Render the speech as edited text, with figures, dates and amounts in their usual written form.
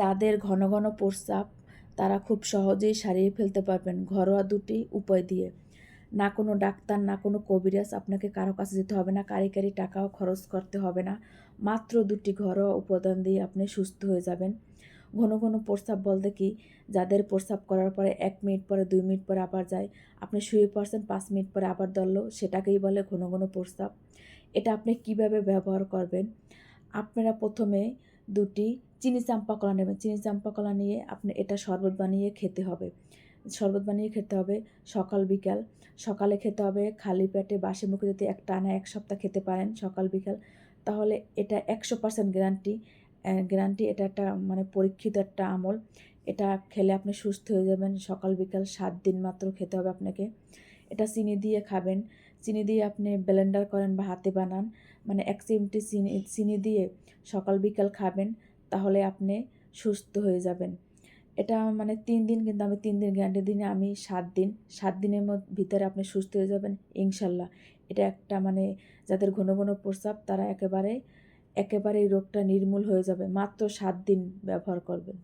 যাদের ঘন ঘন প্রস্রাব তারা খুব সহজেই সারিয়ে ফেলতে পারবেন ঘরোয়া দুটি উপায় দিয়ে। না কোনো ডাক্তার, না কোনো কবিরাজ, আপনাকে কারো কাছে যেতে হবে না, কারি টাকাও খরচ করতে হবে না। মাত্র দুটি ঘরোয়া উপাদান দিয়ে আপনি সুস্থ হয়ে যাবেন। ঘন ঘন প্রস্রাব বলতে কি, যাদের প্রস্রাব করার পরে 1 মিনিট পরে 2 মিনিট পরে আবার যায়, আপনি শুয়ে পড়ছেন 5 মিনিট পরে আবার ধরল, সেটাকেই বলে ঘন ঘন প্রস্রাব। এটা আপনি কিভাবে ব্যবহার করবেন? আপনারা প্রথমে দুটি চিনি চাম্পা কলা নেবেন। চিনি চাম্পা কলা নিয়ে আপনি এটা শরবত বানিয়ে খেতে হবে। শরবত বানিয়ে খেতে হবে সকাল বিকাল। সকালে খেতে হবে খালি পেটে, বাসি মুখে যদি টানা 1 সপ্তাহ খেতে পারেন সকাল বিকাল, তাহলে এটা 100% গ্যারান্টি। এটা একটা মানে পরীক্ষিত একটা আমল। এটা খেলে আপনি সুস্থ হয়ে যাবেন। সকাল বিকাল 7 দিন মাত্র খেতে হবে আপনাকে। এটা চিনি দিয়ে খাবেন। চিনি দিয়ে আপনি ব্লেন্ডার করেন বা হাতে বানান, মানে 1 চিমটি চিনি দিয়ে সকাল বিকাল খাবেন, তাহলে আপনি সুস্থ হয়ে যাবেন। এটা মানে 3 দিন, কিন্তু আমি 3 দিন গ্যারান্টি দিই না, আমি 7 দিন। 7 দিনের ভিতরে আপনি সুস্থ হয়ে যাবেন ইনশাল্লাহ। এটা একটা মানে যাদের ঘন ঘন প্রস্রাব তারা একেবারে এই রোগটা নির্মূল হয়ে যাবে। মাত্র 7 দিন ব্যবহার করবেন।